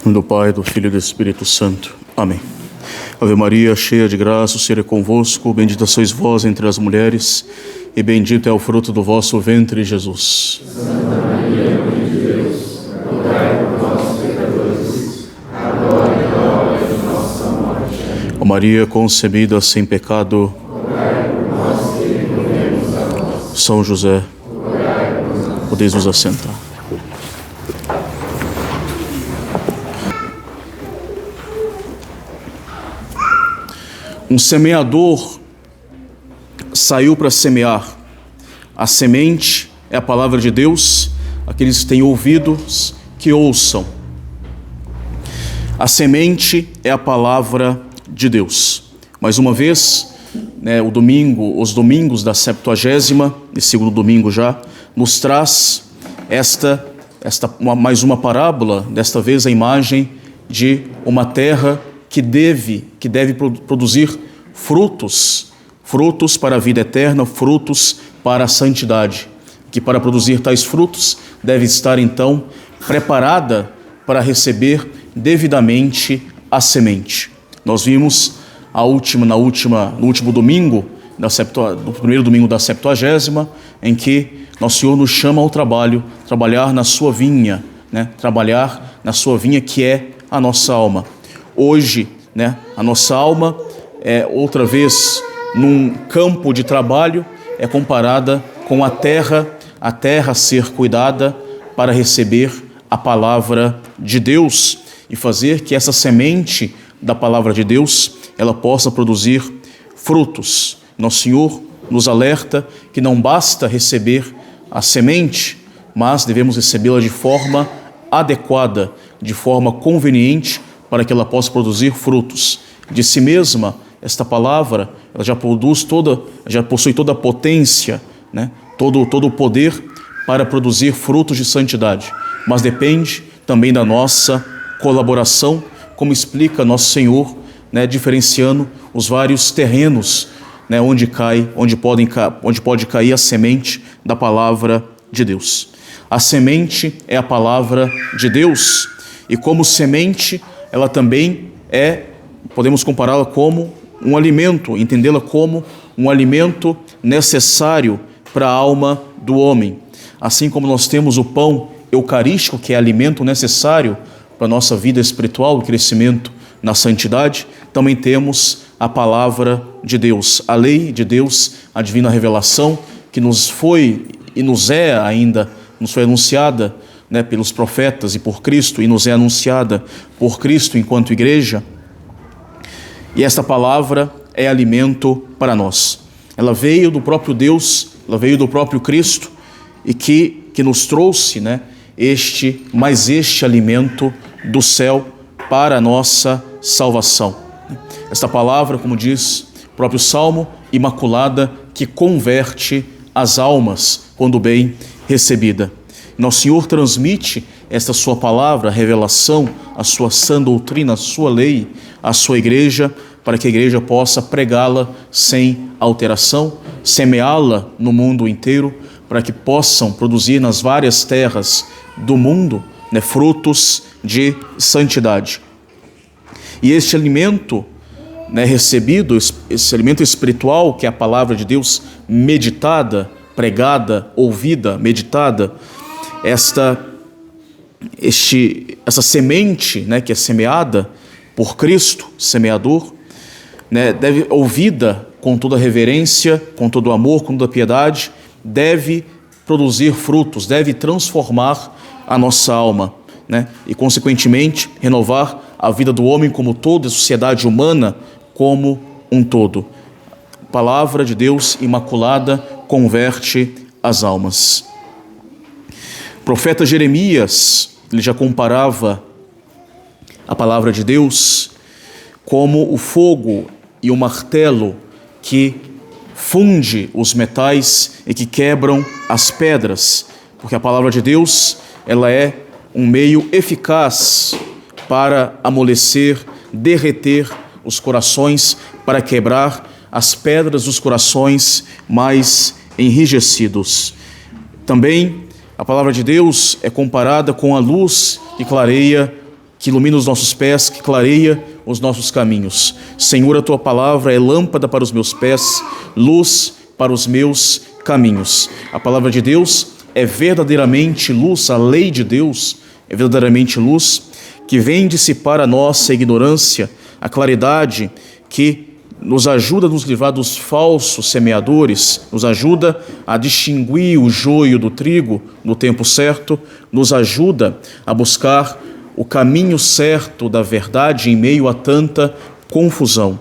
Do Pai, do Filho e do Espírito Santo. Amém. Ave Maria, cheia de graça, o Senhor é convosco. Bendita sois vós entre as mulheres, e bendito é o fruto do vosso ventre, Jesus. Santa Maria, Mãe de Deus, rogai por nós, pecadores, agora e na hora de nossa morte. Ó Maria concebida sem pecado, rogai por nós que recorremos a vós. São José, rogai por nós. podeis nos assentar. Um semeador saiu para semear. A semente é a palavra de Deus. Aqueles que têm ouvidos, que ouçam. A semente é a palavra de Deus. Mais uma vez, os domingos da Septuagésima, e segundo domingo já, nos traz mais uma parábola, desta vez a imagem de uma terra que deve produzir frutos para a vida eterna, frutos para a santidade, que para produzir tais frutos deve estar então preparada para receber devidamente a semente. Nós vimos no último domingo, no primeiro domingo da Septuagésima, em que Nosso Senhor nos chama ao trabalhar na sua vinha, trabalhar na sua vinha que é a nossa alma. Hoje, a nossa alma, outra vez, num campo de trabalho, é comparada com a terra a ser cuidada para receber a palavra de Deus e fazer que essa semente da palavra de Deus, ela possa produzir frutos. Nosso Senhor nos alerta que não basta receber a semente, mas devemos recebê-la de forma adequada, de forma conveniente, para que ela possa produzir frutos. De si mesma, esta palavra, ela já possui toda a potência, todo o poder para produzir frutos de santidade, mas depende também da nossa colaboração, como explica Nosso Senhor, diferenciando os vários terrenos, onde pode cair a semente da palavra de Deus. A semente é a palavra de Deus, e como semente, ela também podemos compará-la como um alimento, entendê-la como um alimento necessário para a alma do homem. Assim como nós temos o pão eucarístico, que é alimento necessário para a nossa vida espiritual, o crescimento na santidade, também temos a palavra de Deus, a lei de Deus, a divina revelação, que nos foi anunciada pelos profetas e por Cristo, e nos é anunciada por Cristo enquanto igreja. E esta palavra é alimento para nós. Ela veio do próprio Deus, ela veio do próprio Cristo, e que nos trouxe este alimento do céu para a nossa salvação. Esta palavra, como diz o próprio Salmo, imaculada, que converte as almas quando bem recebida. Nosso Senhor transmite esta sua palavra, a revelação, a sua sã doutrina, a sua lei, à sua igreja, para que a igreja possa pregá-la sem alteração, semeá-la no mundo inteiro, para que possam produzir nas várias terras do mundo frutos de santidade. E este alimento recebido, esse alimento espiritual, que é a palavra de Deus meditada, pregada, ouvida, meditada, essa semente que é semeada por Cristo, semeador, deve ouvida com toda reverência, com todo amor, com toda piedade, deve produzir frutos, deve transformar a nossa alma, e consequentemente renovar a vida do homem como todo, a sociedade humana como um todo. A palavra de Deus imaculada converte as almas. O profeta Jeremias, ele já comparava a palavra de Deus como o fogo e o martelo que funde os metais e que quebram as pedras, porque a palavra de Deus, ela é um meio eficaz para amolecer, derreter os corações, para quebrar as pedras dos corações mais enrijecidos. Também a palavra de Deus é comparada com a luz que que ilumina os nossos pés, que clareia os nossos caminhos. Senhor, a Tua palavra é lâmpada para os meus pés, luz para os meus caminhos. A palavra de Deus é verdadeiramente luz, a lei de Deus é verdadeiramente luz, que vem dissipar a nossa ignorância, a claridade que nos ajuda a nos livrar dos falsos semeadores, nos ajuda a distinguir o joio do trigo no tempo certo, nos ajuda a buscar o caminho certo da verdade em meio a tanta confusão.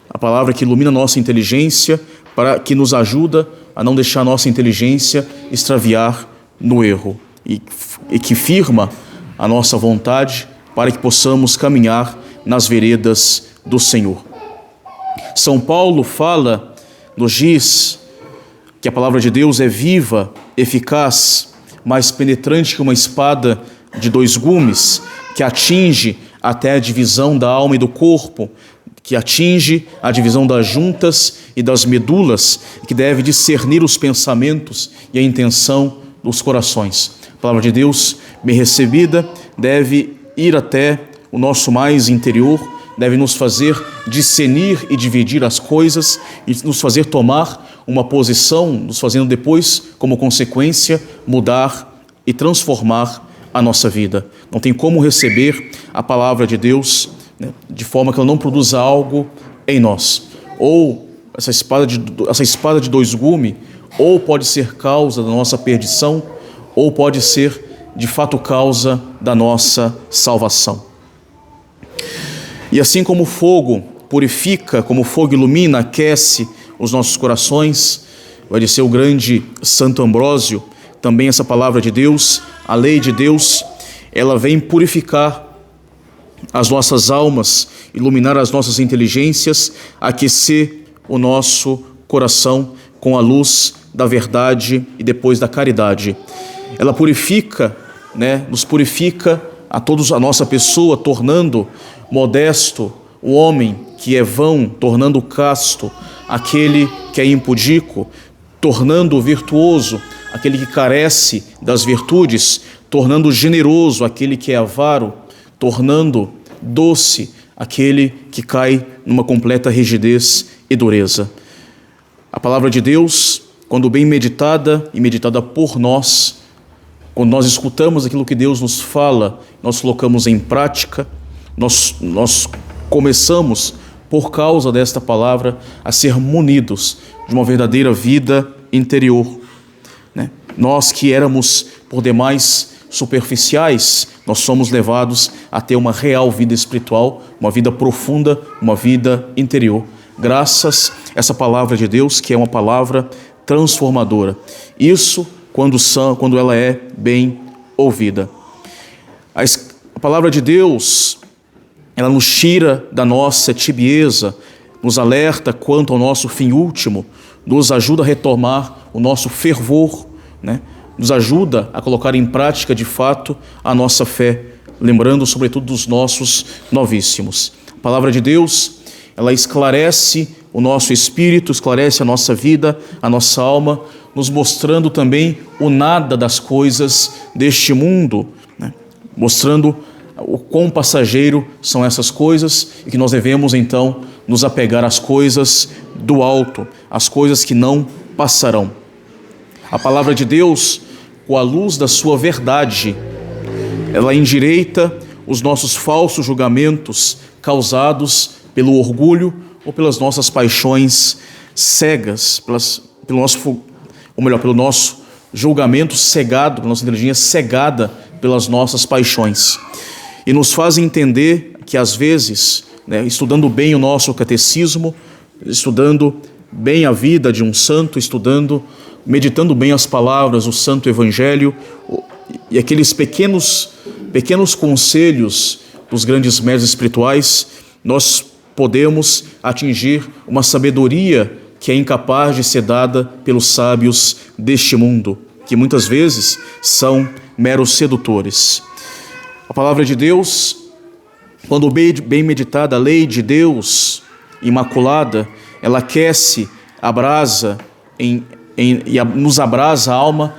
A palavra que ilumina a nossa inteligência, para que nos ajuda a não deixar a nossa inteligência extraviar no erro e que firma a nossa vontade para que possamos caminhar nas veredas do Senhor. São Paulo nos diz que a palavra de Deus é viva, eficaz, mais penetrante que uma espada de 2 gumes, que atinge até a divisão da alma e do corpo, que atinge a divisão das juntas e das medulas, que deve discernir os pensamentos e a intenção dos corações. A palavra de Deus, bem recebida, deve ir até o nosso mais interior, deve nos fazer discernir e dividir as coisas e nos fazer tomar uma posição, nos fazendo depois, como consequência, mudar e transformar a nossa vida. Não tem como receber a palavra de Deus, né, de forma que ela não produza algo em nós. Ou essa espada de 2 gumes, ou pode ser causa da nossa perdição, ou pode ser de fato causa da nossa salvação. E assim como o fogo purifica, como o fogo ilumina, aquece os nossos corações, vai dizer o grande Santo Ambrósio, também essa palavra de Deus, a lei de Deus, ela vem purificar as nossas almas, iluminar as nossas inteligências, aquecer o nosso coração com a luz da verdade e depois da caridade. Ela purifica, nos purifica a todos, a nossa pessoa, tornando modesto o homem que é vão, tornando casto aquele que é impudico, tornando virtuoso aquele que carece das virtudes, tornando generoso aquele que é avaro, tornando doce aquele que cai numa completa rigidez e dureza. A palavra de Deus, quando bem meditada e meditada por nós, quando nós escutamos aquilo que Deus nos fala, nós colocamos em prática, nós começamos, por causa desta palavra, a ser munidos de uma verdadeira vida interior. Nós que éramos por demais superficiais, nós somos levados a ter uma real vida espiritual, uma vida profunda, uma vida interior, graças a essa palavra de Deus, que é uma palavra transformadora. Isso quando ela é bem ouvida. A palavra de Deus, ela nos tira da nossa tibieza, nos alerta quanto ao nosso fim último, nos ajuda a retomar o nosso fervor, nos ajuda a colocar em prática de fato a nossa fé, lembrando sobretudo dos nossos novíssimos. A palavra de Deus, ela esclarece o nosso espírito, esclarece a nossa vida, a nossa alma, nos mostrando também o nada das coisas deste mundo, mostrando o quão passageiro são essas coisas e que nós devemos então nos apegar às coisas do alto, às coisas que não passarão. A palavra de Deus, com a luz da sua verdade, ela endireita os nossos falsos julgamentos causados pelo orgulho ou pelas nossas paixões cegas, pelo nosso julgamento cegado, pela nossa inteligência cegada pelas nossas paixões. E nos faz entender que às vezes, estudando bem o nosso catecismo, estudando bem a vida de um santo, meditando bem as palavras do Santo Evangelho e aqueles pequenos conselhos dos grandes mestres espirituais, nós podemos atingir uma sabedoria que é incapaz de ser dada pelos sábios deste mundo, que muitas vezes são meros sedutores. A palavra de Deus, quando bem meditada, a lei de Deus imaculada, ela aquece, abrasa e nos abrasa a alma,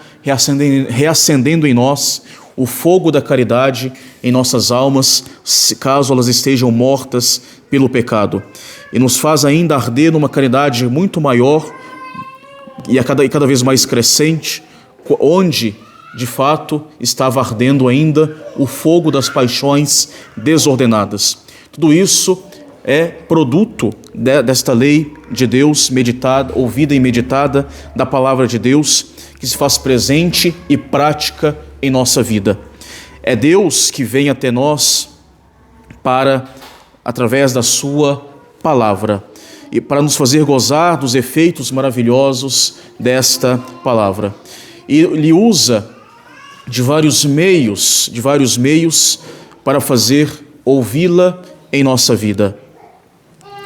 reacendendo em nós o fogo da caridade em nossas almas, caso elas estejam mortas pelo pecado. E nos faz ainda arder numa caridade muito maior e cada vez mais crescente, onde, de fato, estava ardendo ainda o fogo das paixões desordenadas. Tudo isso é produto desta lei de Deus, meditada, ouvida e meditada, da palavra de Deus, que se faz presente e prática em nossa vida. É Deus que vem até nós através da sua palavra, e para nos fazer gozar dos efeitos maravilhosos desta palavra. E Ele usa de vários meios para fazer ouvi-la em nossa vida.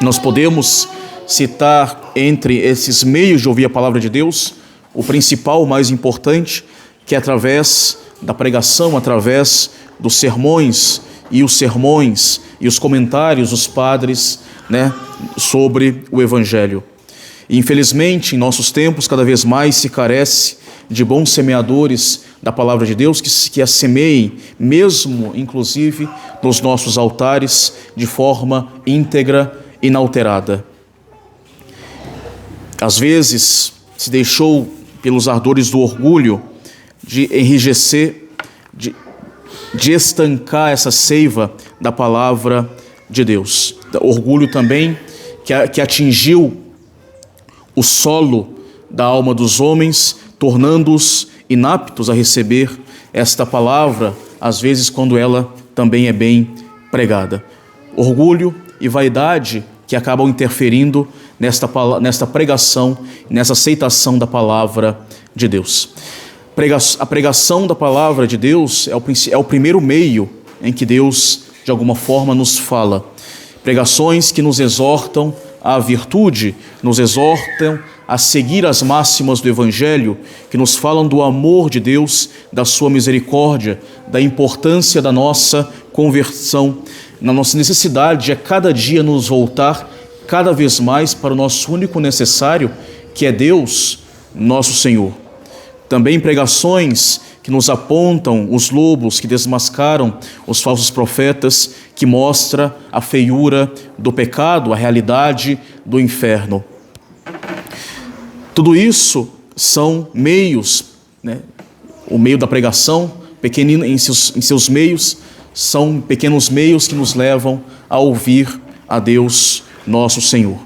Nós podemos citar entre esses meios de ouvir a palavra de Deus, o principal, o mais importante, que é através da pregação, através dos sermões e os comentários dos padres, sobre o Evangelho. E, infelizmente, em nossos tempos, cada vez mais se carece de bons semeadores da palavra de Deus que a semeiem, mesmo, inclusive, nos nossos altares, de forma íntegra, inalterada. Às vezes, se deixou, pelos ardores do orgulho, de enrijecer, de estancar essa seiva da palavra de Deus. Orgulho também que atingiu o solo da alma dos homens, tornando-os inaptos a receber esta palavra, às vezes quando ela também é bem pregada. Orgulho e vaidade que acabam interferindo nesta pregação, nessa aceitação da palavra de Deus. A pregação da palavra de Deus é o primeiro meio em que Deus, de alguma forma, nos fala. Pregações que nos exortam à virtude, nos exortam a seguir as máximas do Evangelho, que nos falam do amor de Deus, da sua misericórdia, da importância da nossa conversão, na nossa necessidade de a cada dia nos voltar cada vez mais para o nosso único necessário, que é Deus, nosso Senhor. Também pregações que nos apontam os lobos que desmascaram os falsos profetas, que mostra a feiura do pecado, a realidade do inferno. Tudo isso são meios, o meio da pregação, pequenino em seus meios, são pequenos meios que nos levam a ouvir a Deus, nosso Senhor.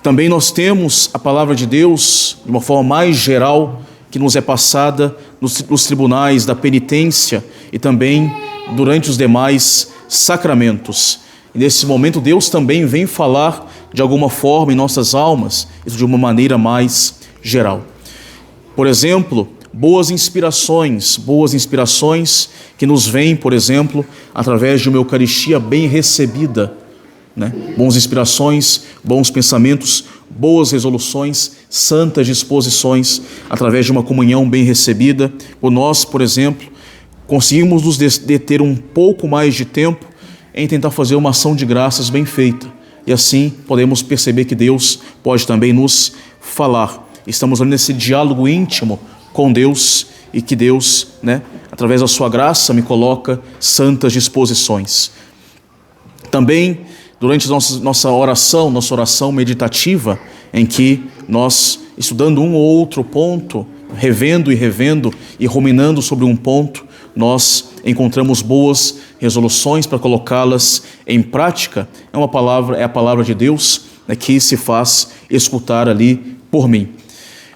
Também nós temos a palavra de Deus, de uma forma mais geral, que nos é passada nos tribunais da penitência e também durante os demais sacramentos. E nesse momento Deus também vem falar de alguma forma em nossas almas, isso de uma maneira mais geral. Por exemplo, boas inspirações que nos vêm, por exemplo, através de uma Eucaristia bem recebida, Boas inspirações, bons pensamentos, boas resoluções, santas disposições, através de uma comunhão bem recebida. Por nós, por exemplo, conseguimos nos deter um pouco mais de tempo em tentar fazer uma ação de graças bem feita. E assim podemos perceber que Deus pode também nos falar. Estamos ali nesse diálogo íntimo com Deus e que Deus, através da sua graça, me coloca santas disposições. Também, durante nossa oração meditativa, em que nós, estudando um ou outro ponto, revendo e ruminando sobre um ponto, nós encontramos boas resoluções para colocá-las em prática. É a palavra de Deus, que se faz escutar ali por mim.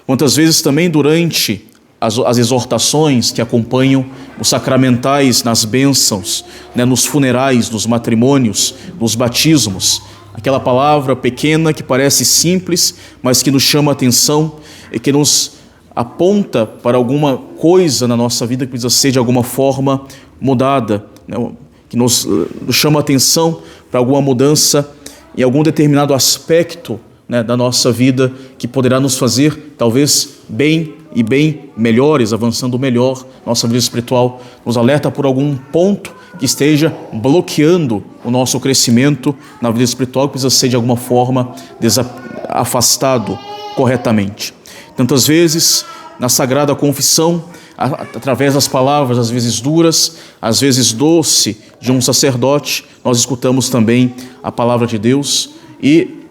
Quantas vezes também durante as exortações que acompanham os sacramentais nas bênçãos, nos funerais, nos matrimônios, nos batismos, aquela palavra pequena que parece simples, mas que nos chama a atenção e que nos aponta para alguma coisa na nossa vida que precisa ser de alguma forma mudada, que nos chama a atenção para alguma mudança em algum determinado aspecto da nossa vida que poderá nos fazer talvez bem melhores, avançando melhor nossa vida espiritual, nos alerta por algum ponto que esteja bloqueando o nosso crescimento na vida espiritual, que precisa ser de alguma forma afastado corretamente. Tantas vezes, na Sagrada Confissão, através das palavras, às vezes duras, às vezes doce, de um sacerdote, nós escutamos também a palavra de Deus e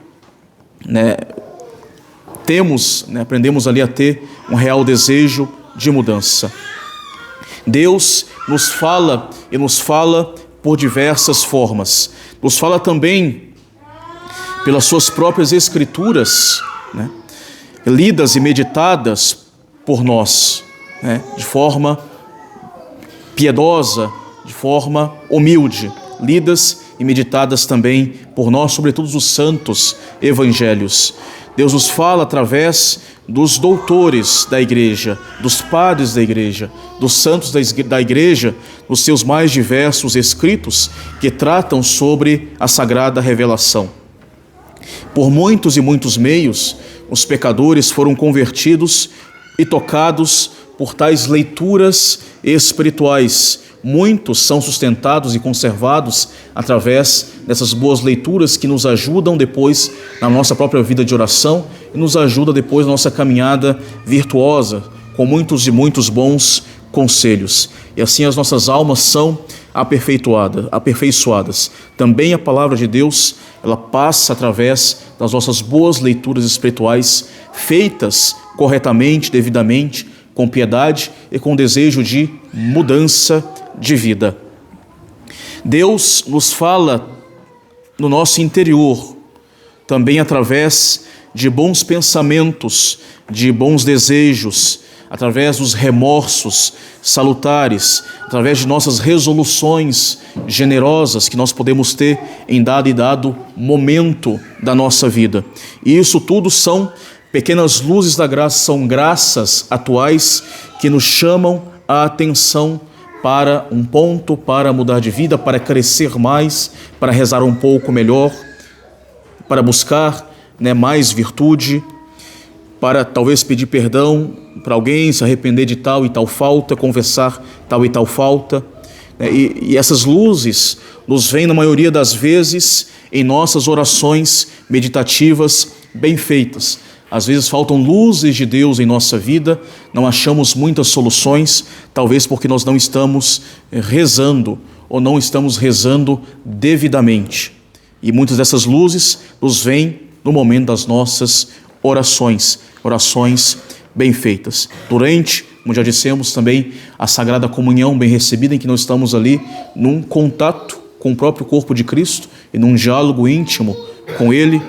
aprendemos ali a ter um real desejo de mudança. Deus nos fala e nos fala por diversas formas. Nos fala também pelas suas próprias escrituras, lidas e meditadas por nós, de forma piedosa, de forma humilde, lidas e meditadas também por nós, sobretudo os santos evangelhos. Deus nos fala através dos doutores da igreja, dos padres da igreja, dos santos da igreja, nos seus mais diversos escritos que tratam sobre a sagrada revelação. Por muitos e muitos meios, os pecadores foram convertidos e tocados por tais leituras espirituais. Muitos são sustentados e conservados através dessas boas leituras que nos ajudam depois na nossa própria vida de oração e nos ajuda depois na nossa caminhada virtuosa, com muitos e muitos bons conselhos. E assim as nossas almas são aperfeiçoadas. Também a palavra de Deus, ela passa através das nossas boas leituras espirituais, feitas corretamente, devidamente, com piedade e com desejo de mudança de vida. Deus nos fala no nosso interior, também através de bons pensamentos, de bons desejos, através dos remorsos salutares, através de nossas resoluções generosas que nós podemos ter em dado momento da nossa vida. E isso tudo são pequenas luzes da graça, são graças atuais que nos chamam a atenção para um ponto, para mudar de vida, para crescer mais, para rezar um pouco melhor, para buscar mais virtude, para talvez pedir perdão para alguém, se arrepender de tal e tal falta, confessar tal e tal falta. E essas luzes nos vêm, na maioria das vezes, em nossas orações meditativas bem feitas. Às vezes faltam luzes de Deus em nossa vida, não achamos muitas soluções, talvez porque nós não estamos rezando ou não estamos rezando devidamente. E muitas dessas luzes nos vêm no momento das nossas orações bem feitas. Durante, como já dissemos também, a Sagrada Comunhão bem recebida, em que nós estamos ali num contato com o próprio corpo de Cristo e num diálogo íntimo com Ele.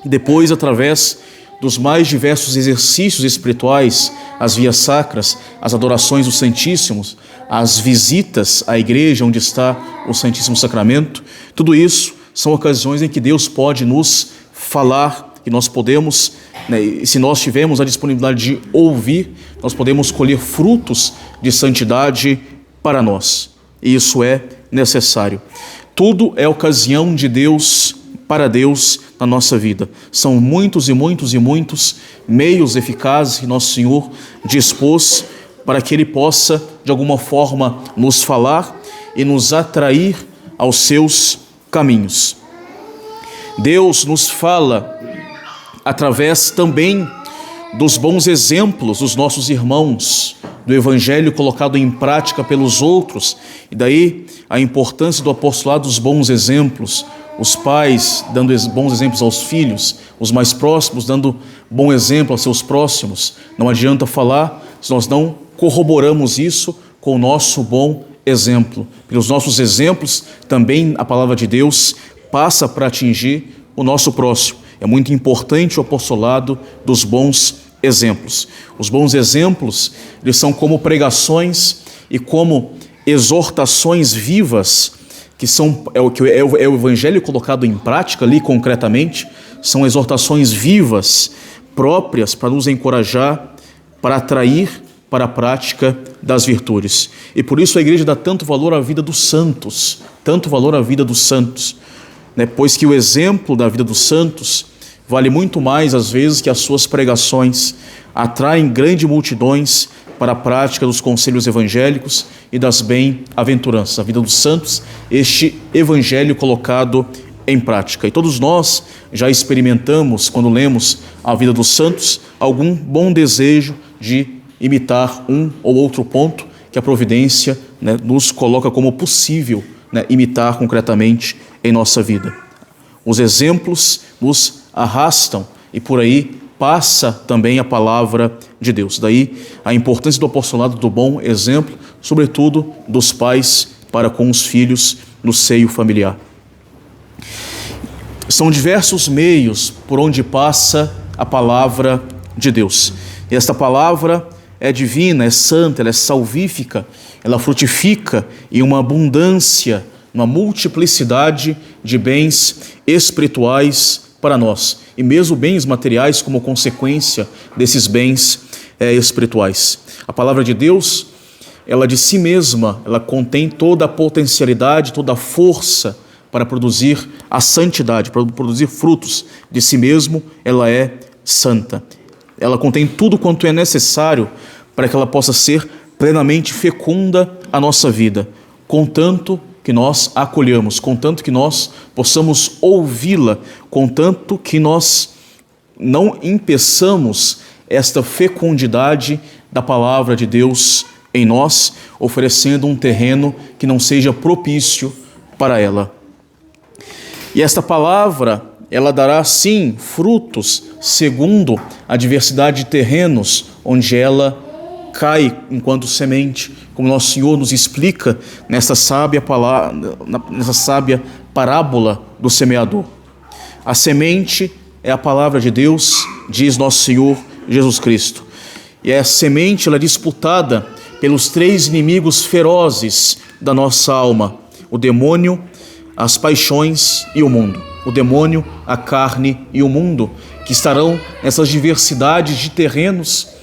Depois, através dos mais diversos exercícios espirituais, as vias sacras, as adorações dos Santíssimos, as visitas à igreja onde está o Santíssimo Sacramento, tudo isso são ocasiões em que Deus pode nos falar e nós podemos, se nós tivermos a disponibilidade de ouvir, nós podemos colher frutos de santidade para nós. E isso é necessário. Tudo é ocasião de Deus, para Deus na nossa vida. São muitos e muitos e muitos meios eficazes que Nosso Senhor dispôs para que Ele possa, de alguma forma, nos falar e nos atrair aos seus caminhos. Deus nos fala através também dos bons exemplos dos nossos irmãos, do Evangelho colocado em prática pelos outros, e daí a importância do apostolado dos bons exemplos, os pais dando bons exemplos aos filhos, os mais próximos dando bom exemplo aos seus próximos. Não adianta falar se nós não corroboramos isso com o nosso bom exemplo. Pelos nossos exemplos, também a palavra de Deus passa para atingir o nosso próximo. É muito importante o apostolado dos bons exemplos. Os bons exemplos, eles são como pregações e como exortações vivas, que é o Evangelho colocado em prática ali concretamente, são exortações vivas, próprias para nos encorajar, para atrair para a prática das virtudes. E por isso a igreja dá tanto valor à vida dos santos, pois que o exemplo da vida dos santos vale muito mais, às vezes, que as suas pregações, atraem grandes multidões para a prática dos conselhos evangélicos e das bem-aventuranças. A vida dos santos, este evangelho colocado em prática. E todos nós já experimentamos, quando lemos a vida dos santos, algum bom desejo de imitar um ou outro ponto que a providência, né, nos coloca como possível, né, imitar concretamente em nossa vida. Os exemplos nos arrastam e por aí passa também a palavra de Deus. Daí a importância do apostolado do bom exemplo, sobretudo dos pais para com os filhos no seio familiar. São diversos meios por onde passa a palavra de Deus. E esta palavra é divina, é santa, ela é salvífica, ela frutifica em uma abundância, uma multiplicidade de bens espirituais para nós, e mesmo bens materiais como consequência desses bens espirituais. A palavra de Deus, ela de si mesma, ela contém toda a potencialidade, toda a força para produzir a santidade, para produzir frutos de si mesmo, ela é santa. Ela contém tudo quanto é necessário para que ela possa ser plenamente fecunda a nossa vida, contanto que nós a acolhamos, contanto que nós possamos ouvi-la, contanto que nós não impeçamos esta fecundidade da palavra de Deus em nós, oferecendo um terreno que não seja propício para ela. E esta palavra, ela dará sim frutos segundo a diversidade de terrenos onde ela cai enquanto semente, como nosso Senhor nos explica nessa sábia parábola do semeador. A semente é a palavra de Deus, diz nosso Senhor Jesus Cristo. E a semente, ela é disputada pelos 3 inimigos ferozes da nossa alma: o demônio, as paixões e o mundo. O demônio, a carne e o mundo, que estarão nessas diversidades de terrenos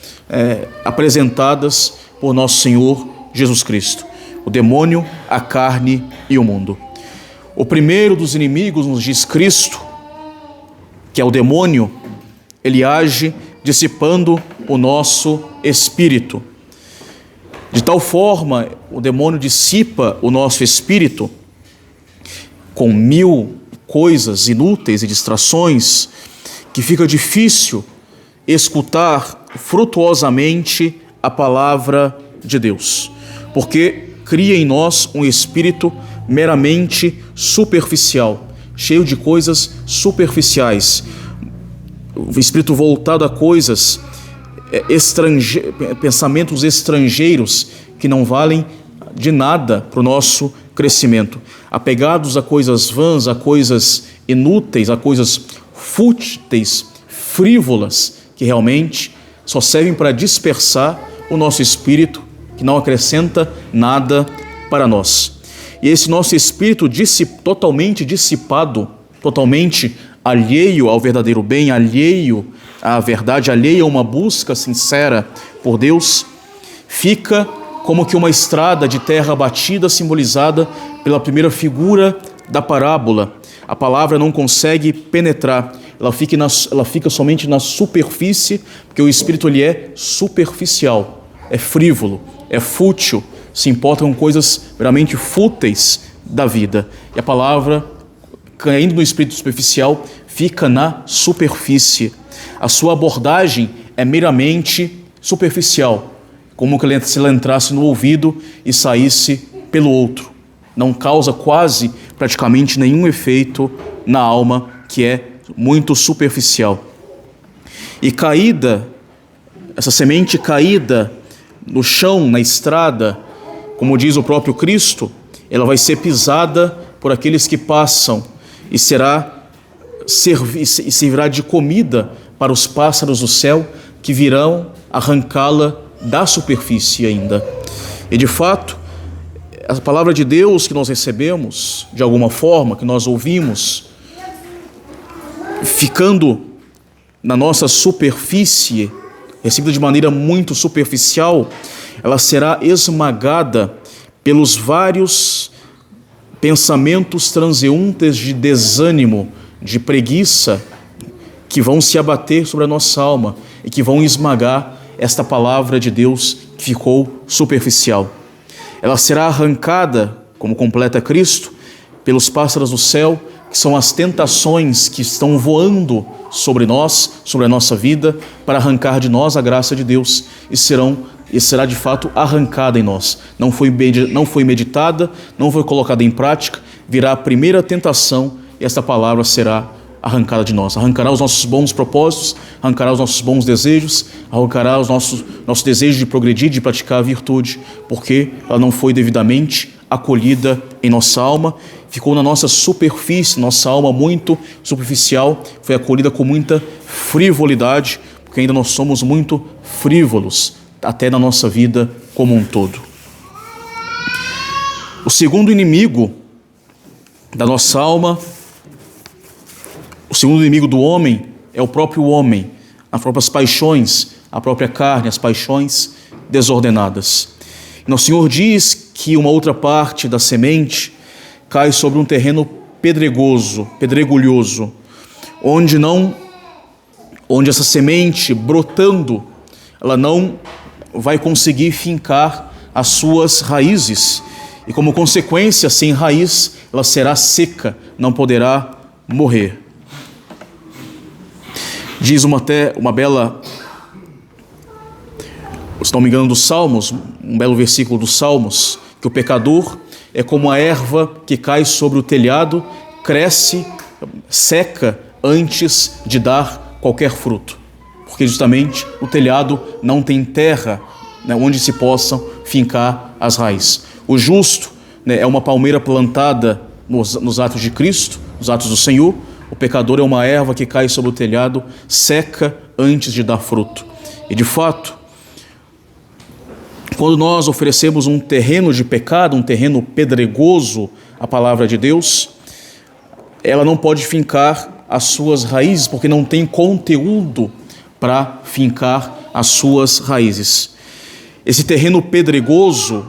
apresentadas por nosso Senhor Jesus Cristo. O demônio, a carne e o mundo. O primeiro dos inimigos, nos diz Cristo, que é o demônio, ele age dissipando o nosso espírito. De tal forma, o demônio dissipa o nosso espírito com 1000 coisas inúteis e distrações, que fica difícil escutar frutuosamente a palavra de Deus, porque cria em nós um espírito meramente superficial, cheio de coisas superficiais, o espírito voltado a coisas pensamentos estrangeiros que não valem de nada para o nosso crescimento, apegados a coisas vãs, a coisas inúteis, a coisas fúteis, frívolas, que realmente só servem para dispersar o nosso espírito, que não acrescenta nada para nós. E esse nosso espírito totalmente dissipado, totalmente alheio ao verdadeiro bem, alheio à verdade, alheio a uma busca sincera por Deus, fica como que uma estrada de terra batida, simbolizada pela primeira figura da parábola. A palavra não consegue penetrar, ela fica somente na superfície, porque o espírito ele é superficial, é frívolo, é fútil, se importa com coisas verdadeiramente fúteis da vida. E a palavra, caindo no espírito superficial, fica na superfície. A sua abordagem é meramente superficial, como se ela entrasse no ouvido e saísse pelo outro. Não causa praticamente nenhum efeito na alma, que é muito superficial. E essa semente caída no chão, na estrada, como diz o próprio Cristo, ela vai ser pisada por aqueles que passam e servirá de comida para os pássaros do céu que virão arrancá-la da superfície ainda. E de fato, a palavra de Deus que nós recebemos, de alguma forma, que nós ouvimos, ficando na nossa superfície, recebida de maneira muito superficial, ela será esmagada pelos vários pensamentos transeuntes de desânimo, de preguiça, que vão se abater sobre a nossa alma e que vão esmagar esta palavra de Deus que ficou superficial. Ela será arrancada, como completa Cristo, pelos pássaros do céu que são as tentações que estão voando sobre nós, sobre a nossa vida, para arrancar de nós a graça de Deus, e será de fato arrancada em nós. Não foi meditada, não foi colocada em prática, virá a primeira tentação e esta palavra será arrancada de nós. Arrancará os nossos bons propósitos, arrancará os nossos bons desejos, arrancará os nosso desejo de progredir, de praticar a virtude, porque ela não foi devidamente acolhida em nossa alma, ficou na nossa superfície, nossa alma muito superficial, foi acolhida com muita frivolidade, porque ainda nós somos muito frívolos, até na nossa vida como um todo. O segundo inimigo da nossa alma, o segundo inimigo do homem é o próprio homem, as próprias paixões, a própria carne, as paixões desordenadas. E nosso Senhor diz que uma outra parte da semente cai sobre um terreno pedregulhoso, onde essa semente brotando, ela não vai conseguir fincar as suas raízes, e como consequência, sem raiz, ela será seca, não poderá morrer. Diz uma bela, se não me engano, dos Salmos, um belo versículo dos Salmos, que o pecador é como a erva que cai sobre o telhado, cresce, seca antes de dar qualquer fruto, porque justamente o telhado não tem terra, né, onde se possam fincar as raízes. O justo, né, é uma palmeira plantada nos atos de Cristo, nos atos do Senhor. O pecador é uma erva que cai sobre o telhado, seca antes de dar fruto. E de fato, quando nós oferecemos um terreno de pecado, um terreno pedregoso à palavra de Deus, ela não pode fincar as suas raízes, porque não tem conteúdo para fincar as suas raízes. Esse terreno pedregoso,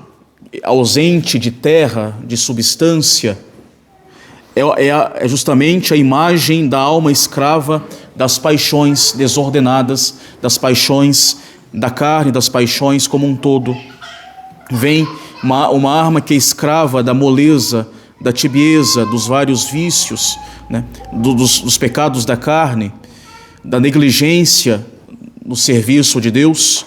ausente de terra, de substância, é justamente a imagem da alma escrava das paixões desordenadas, das paixões da carne, das paixões como um todo. Vem uma alma que é escrava da moleza, da tibieza, dos vários vícios, né, dos pecados da carne, da negligência no serviço de Deus.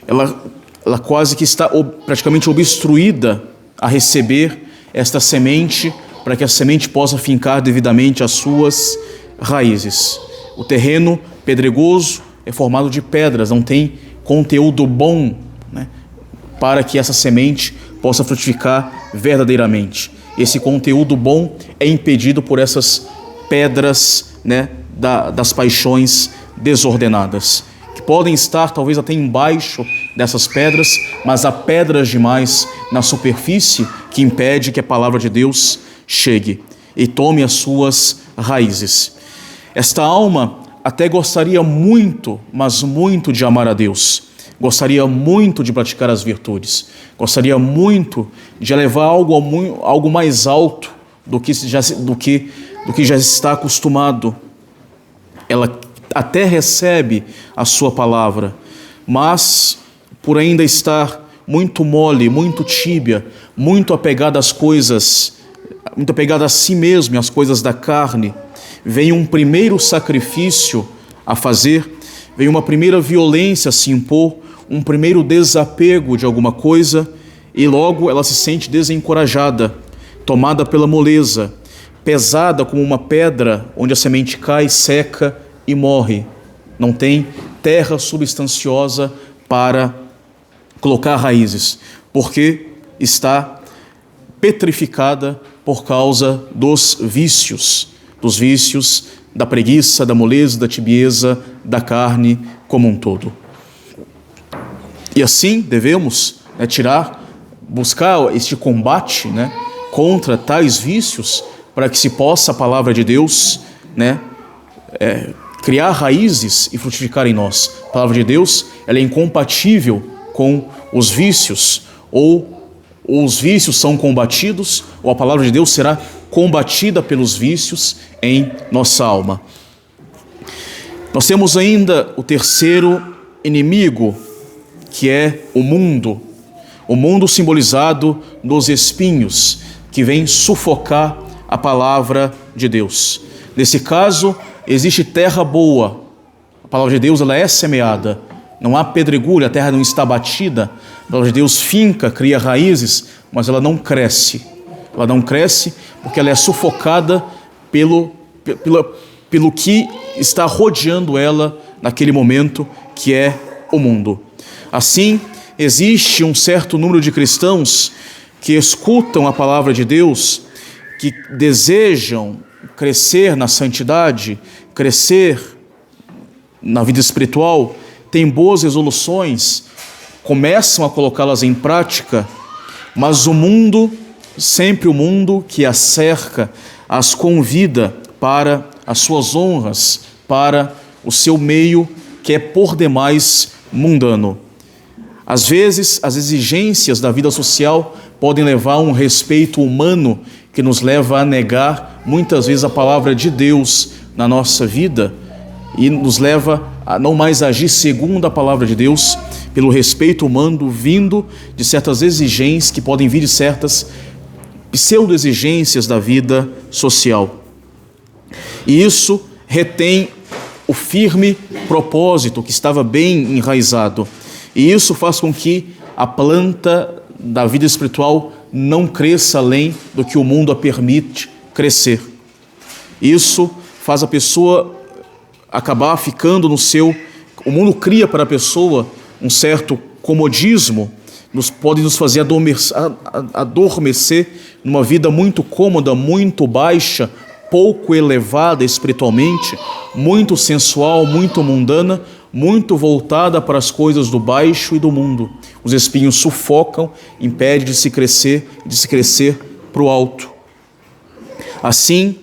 Ela quase que está praticamente obstruída a receber esta semente, para que a semente possa fincar devidamente as suas raízes. O terreno pedregoso é formado de pedras, não tem conteúdo bom, né, para que essa semente possa frutificar verdadeiramente. Esse conteúdo bom é impedido por essas pedras, né, das paixões desordenadas, que podem estar talvez até embaixo dessas pedras, mas há pedras demais na superfície que impede que a palavra de Deus chegue e tome as suas raízes. Esta alma até gostaria muito, mas muito de amar a Deus, gostaria muito de praticar as virtudes, gostaria muito de elevar algo mais alto do que já está acostumado. Ela até recebe a sua palavra, mas por ainda estar muito mole, muito tíbia, muito apegada às coisas, muito apegada a si mesmo e às coisas da carne, vem um primeiro sacrifício a fazer, vem uma primeira violência a se impor, um primeiro desapego de alguma coisa, e logo ela se sente desencorajada, tomada pela moleza, pesada como uma pedra onde a semente cai, seca e morre. Não tem terra substanciosa para colocar raízes, porque está petrificada por causa dos vícios da preguiça, da moleza, da tibieza, da carne como um todo. E assim devemos buscar este combate, né, contra tais vícios, para que se possa a palavra de Deus, né, criar raízes e frutificar em nós. A palavra de Deus, ela é incompatível com os vícios, ou os vícios são combatidos, ou a palavra de Deus será combatida pelos vícios em nossa alma. Nós temos ainda o terceiro inimigo, que é o mundo simbolizado nos espinhos, que vem sufocar a palavra de Deus. Nesse caso, existe terra boa. A palavra de Deus, ela é semeada. Não há pedregulho, a terra não está batida. A palavra de Deus finca, cria raízes, mas ela não cresce. Ela não cresce porque ela é sufocada pelo que está rodeando ela naquele momento, que é o mundo. Assim, existe um certo número de cristãos que escutam a palavra de Deus, que desejam crescer na santidade, crescer na vida espiritual, têm boas resoluções, começam a colocá-las em prática, mas o mundo, sempre o mundo que as cerca, as convida para as suas honras, para o seu meio que é por demais mundano. Às vezes, as exigências da vida social podem levar a um respeito humano que nos leva a negar muitas vezes a palavra de Deus na nossa vida e nos leva a não mais agir segundo a palavra de Deus, pelo respeito humano vindo de certas exigências que podem vir de certas pseudo-exigências da vida social. E isso retém o firme propósito que estava bem enraizado. E isso faz com que a planta da vida espiritual não cresça além do que o mundo a permite crescer. Isso faz a pessoa acabar ficando no seu... O mundo cria para a pessoa um certo comodismo, pode nos fazer adormecer numa vida muito cômoda, muito baixa, pouco elevada espiritualmente, muito sensual, muito mundana, muito voltada para as coisas do baixo e do mundo. Os espinhos sufocam, impedem de se crescer para o alto. Assim,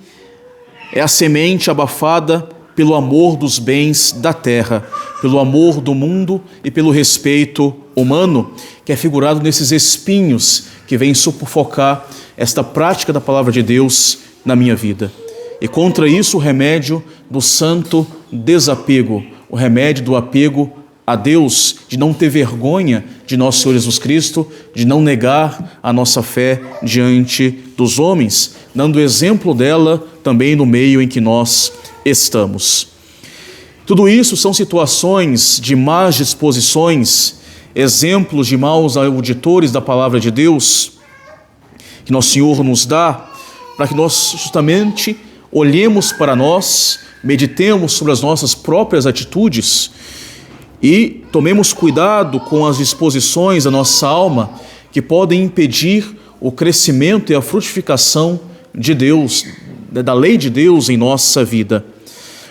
é a semente abafada pelo amor dos bens da terra, pelo amor do mundo e pelo respeito humano, que é figurado nesses espinhos que vêm sufocar esta prática da palavra de Deus na minha vida. E contra isso o remédio do santo desapego, o remédio do apego a Deus, de não ter vergonha de nosso Senhor Jesus Cristo, de não negar a nossa fé diante dos homens, dando exemplo dela também no meio em que nós estamos. Tudo isso são situações de más disposições, exemplos de maus auditores da palavra de Deus, que nosso Senhor nos dá, para que nós justamente olhemos para nós, meditemos sobre as nossas próprias atitudes e tomemos cuidado com as disposições da nossa alma que podem impedir o crescimento e a frutificação de Deus, da lei de Deus em nossa vida.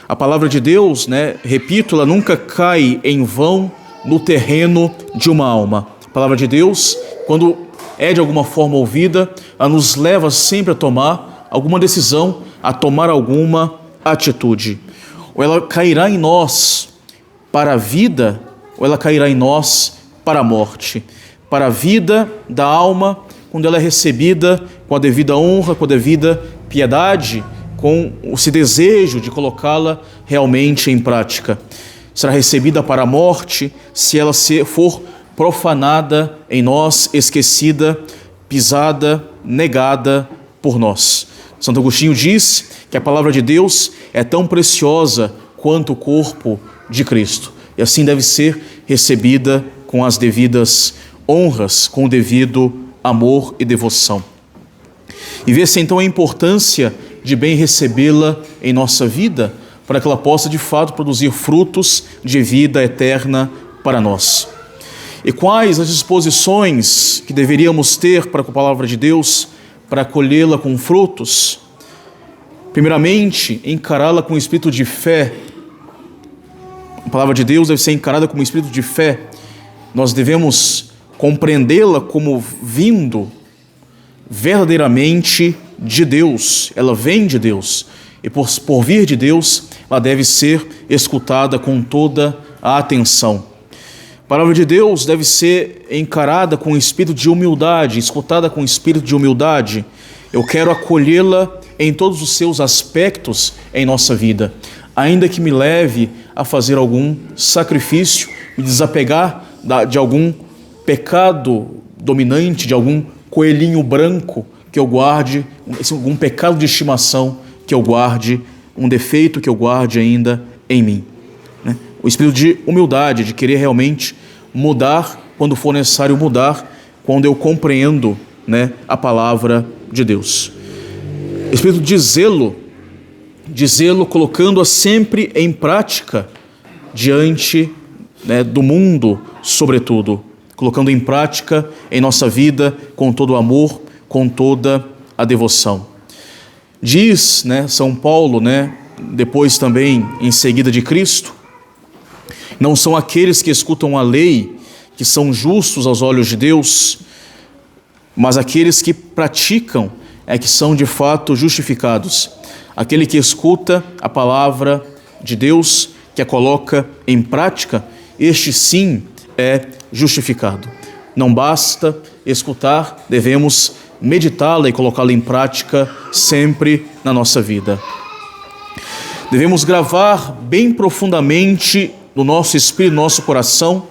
A palavra de Deus, repito, ela nunca cai em vão no terreno de uma alma. A palavra de Deus, quando é de alguma forma ouvida, ela nos leva sempre a tomar alguma decisão, a tomar alguma atitude. Ou ela cairá em nós para a vida, ou ela cairá em nós para a morte. Para a vida da alma, quando ela é recebida com a devida honra, com a devida piedade, com esse desejo de colocá-la realmente em prática. Será recebida para a morte se ela for profanada em nós, esquecida, pisada, negada por nós. Santo Agostinho diz que a palavra de Deus é tão preciosa quanto o corpo de Cristo. E assim deve ser recebida com as devidas honras, com o devido amor e devoção. E vê-se então a importância de bem recebê-la em nossa vida, para que ela possa de fato produzir frutos de vida eterna para nós. E quais as disposições que deveríamos ter para com a palavra de Deus, para acolhê-la com frutos? Primeiramente, encará-la com espírito de fé. A palavra de Deus deve ser encarada como espírito de fé. Nós devemos compreendê-la como vindo verdadeiramente de Deus. Ela vem de Deus. E por vir de Deus, ela deve ser escutada com toda a atenção. A palavra de Deus deve ser encarada com espírito de humildade, escutada com espírito de humildade. Eu quero acolhê-la em todos os seus aspectos em nossa vida, ainda que me leve a fazer algum sacrifício, me desapegar de algum pecado dominante, de algum coelhinho branco que eu guarde, algum pecado de estimação que eu guarde, um defeito que eu guarde ainda em mim. Né? O espírito de humildade, de querer realmente mudar quando for necessário mudar, quando eu compreendo, né, a palavra de Deus. Espírito de zelo colocando-a sempre em prática diante, né, do mundo, sobretudo, colocando em prática em nossa vida com todo o amor, com toda a devoção. Diz, né, São Paulo, né, depois também em seguida de Cristo, não são aqueles que escutam a lei que são justos aos olhos de Deus, mas aqueles que praticam é que são de fato justificados. Aquele que escuta a palavra de Deus, que a coloca em prática, este sim é justificado. Não basta escutar, devemos meditá-la e colocá-la em prática sempre na nossa vida. Devemos gravar bem profundamente no nosso espírito, no nosso coração,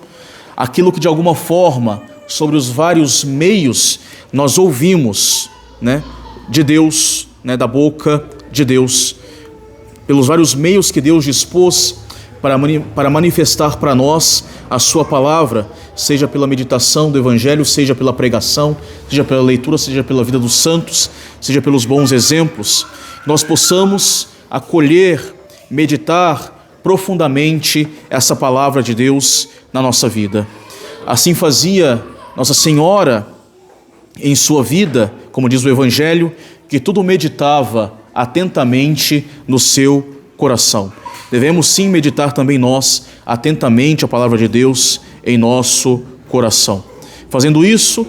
aquilo que de alguma forma, sobre os vários meios, nós ouvimos, né, de Deus, né, da boca de Deus, pelos vários meios que Deus dispôs para manifestar para nós a sua palavra, seja pela meditação do Evangelho, seja pela pregação, seja pela leitura, seja pela vida dos santos, seja pelos bons exemplos, nós possamos acolher, meditar profundamente essa palavra de Deus na nossa vida. Assim fazia Nossa Senhora em sua vida, como diz o Evangelho, que tudo meditava atentamente no seu coração. Devemos sim meditar também nós atentamente a palavra de Deus em nosso coração. Fazendo isso,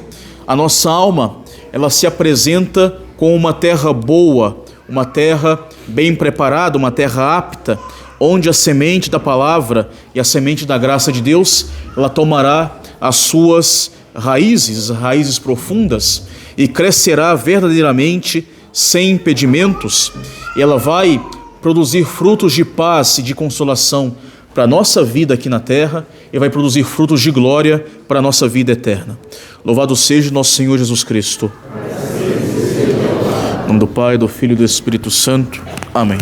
a nossa alma, ela se apresenta como uma terra boa, uma terra bem preparada, uma terra apta, onde a semente da palavra e a semente da graça de Deus, ela tomará as suas raízes profundas e crescerá verdadeiramente sem impedimentos, e ela vai produzir frutos de paz e de consolação para a nossa vida aqui na terra e vai produzir frutos de glória para a nossa vida eterna. Louvado seja nosso Senhor Jesus Cristo. Em nome do Pai, do Filho e do Espírito Santo. Amém.